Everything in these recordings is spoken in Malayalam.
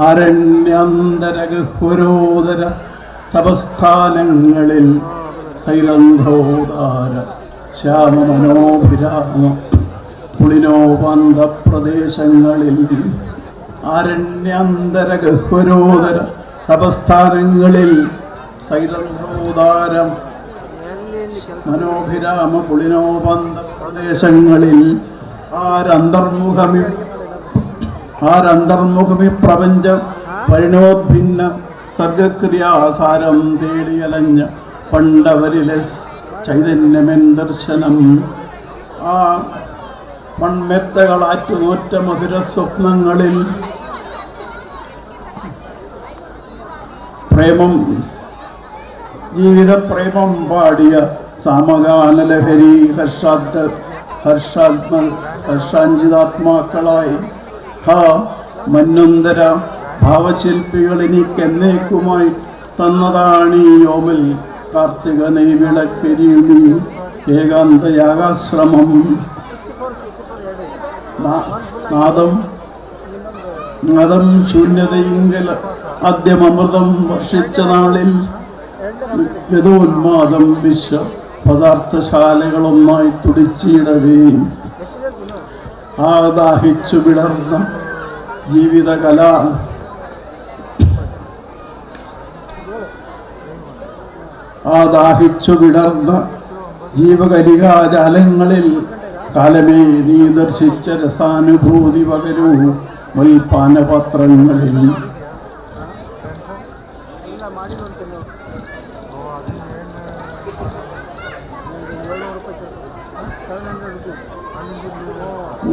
അരണ്യാന്തരഗഹ്വരോദര തപസ്ഥാനങ്ങളിൽ സൈരന്ധ്രോദാര ശ്യാമമനോഭിരാമ പുളിനോപാന്ത പ്രദേശങ്ങളിൽ അരണ്യാന്തരഗഹ്വരോദര തപസ്ഥാനങ്ങളിൽ സൈരന്ധ്രോദാരം മനോഭിരാമ പുളിനോപാന്ത പ്രദേശങ്ങളിൽ ആരന്തർമുഖമി പ്രപഞ്ച പരിണോദ്ഭിന്ന സർഗക്രിയാസാരം തേടിയലഞ്ഞ പണ്ടവരിലെ ചൈതന്യമെൻ ദർശനം. ആ മൺമെത്തകളാറ്റുനോറ്റ മധുര സ്വപ്നങ്ങളിൽ പ്രേമം ജീവിത പ്രേമം പാടിയ സാമഗാനലഹരി ഹർഷാഞ്ജിതാത്മാക്കളായി മന്വന്തര ഭാവശില്പികൾ എനിക്കെന്നേക്കുമായി തന്നതാണീ യോമൽ കാർത്തിക നെയ്വിളക്കരിയുമീ ഏകാന്തയാകാശ്രമം. നാദം ശൂന്യതയിങ്കൽ ആദ്യമമൃതം വർഷിച്ച നാളിൽ ഗതോന്മാദം വിശ്വ പദാർത്ഥശാലകളൊന്നായി തുടിച്ചിടവേ ദാഹിച്ചു വിടർന്ന ജീവിതകല ദാഹിച്ചു വിടർന്ന ജീവകലികാജാലങ്ങളിൽ കാലമേ നീ ദർശിച്ച രസാനുഭൂതി പകരൂ മുൽപാനപത്രങ്ങളിൽ.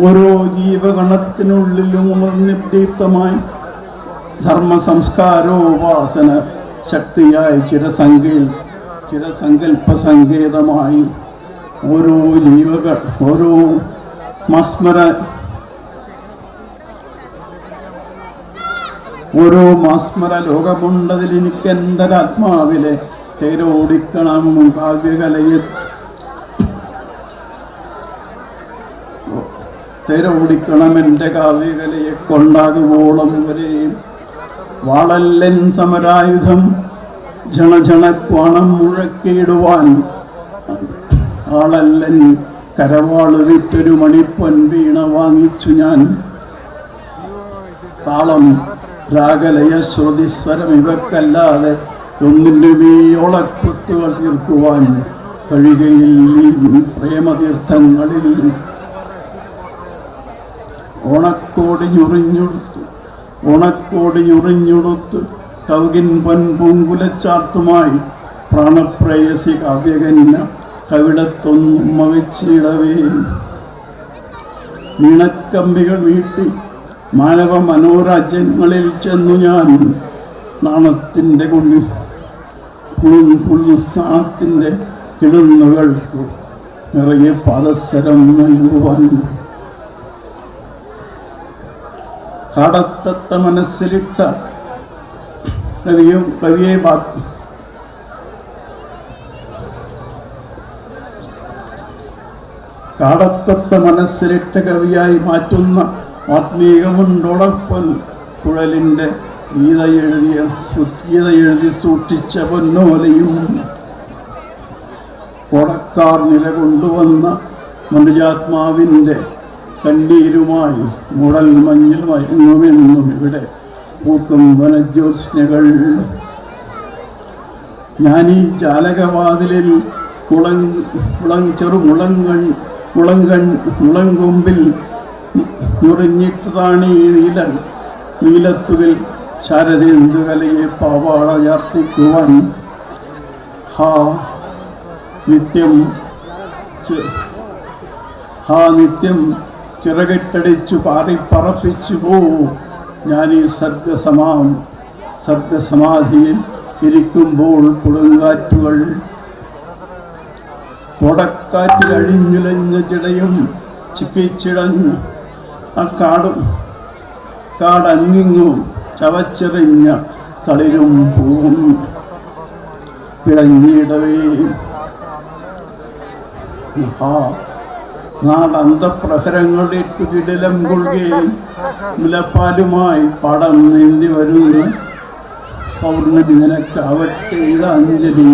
ഓരോ ജീവഗണത്തിനുള്ളിലും നിർനിദീപ്തമായി ധർമ്മ സംസ്കാരോപാസന ശക്തിയായി ചിരസങ്കല്പ സങ്കേതമായി ഓരോ മാസ്മര ലോകമുണ്ടതിൽ എനിക്കെന്തരാത്മാവിലെ തേരോടിക്കണം കാവ്യകലയെ തേരോടിക്കണം എൻ്റെ കാവ്യകലയെ കൊണ്ടാകുവോളം വരെയും വാളല്ലൻ സമരായുധം ഝണക്വാണം മുഴക്കിയിടുവാൻ ആളല്ലൻ കരവാള് വിറ്റൊരു മണിപ്പൊൻ വീണ വാങ്ങിച്ചു ഞാൻ. താളം രാഗലയ ശ്രുതിസ്വരം ഇവക്കല്ലാതെ ഒന്നിനും ഈ ഓളക്കുത്തുകൾ തീർക്കുവാൻ കഴിയുകയിൽ പ്രേമതീർത്ഥങ്ങളിൽ ഓണക്കോടിഞ്ഞുറിഞ്ഞുടുത്ത് കൗകിൻ പൊൻപൂങ്കുലച്ചാർത്തുമായി പ്രാണപ്രേയസി കാവ്യകന്യ കവിളത്തൊന്നുമ്മ വെച്ചിടവേ വീണക്കമ്പികൾ വീട്ടി മാനവ മനോരാജ്യങ്ങളിൽ ചെന്നു ഞാൻ നാണത്തിൻ്റെ നാണത്തിൻ്റെ കിളുന്നുകൾക്ക് നിറയെ പാദസരം നൽകുവാൻ കാടത്തത്ത മനസ്സിലിട്ട കവിയെ കാടത്തത്ത മനസ്സിലിട്ട കവിയായി മാറ്റുന്ന ആത്മീയമുണ്ടോളപ്പൻ കുഴലിൻ്റെ ഗീത എഴുതി സൂക്ഷിച്ച പൊന്നോലയും കൊടക്കാർ നിലകൊണ്ടുവന്ന മനുജാത്മാവിൻ്റെ കണ്ണീരുമായി മുടൽ മഞ്ഞിൽ മയങ്ങുമെന്നും ഇവിടെ പൂക്കും വനജ്യോത്സ്നകൾ. ഞാനീ ജാലകവാതിലിൽ മുളങ്കൊമ്പിൽ മുറിഞ്ഞിട്ടതാണ് ഈ നീലത്തുകിൽ ശാരദേന്ദുകലയെ പാവാട ചാർത്തിക്കുവാൻ. നിത്യം ചിറകിട്ടടിച്ചു പറപ്പിച്ചു ഞാനീ സർഗസമാധിയിൽ ഇരിക്കുമ്പോൾ കൊടുങ്കാറ്റുകൾ കൊടക്കാറ്റിൽ അഴിഞ്ഞുലഞ്ഞ ചിടയും ചിക്കിച്ചിടഞ്ഞു ആ കാടങ്ങിങ്ങും ചവച്ചെറിഞ്ഞ തളിരും പൂവും പിടഞ്ഞിടവേ നാടന്തപ്രഹരങ്ങളിട്ടു കിടിലം കൊള്ളുകയും മുലപ്പാലുമായി പടം നീന്തി വരുന്ന പൗർണമി നിനക്കാവട്ടെ ഇത് അഞ്ജലി.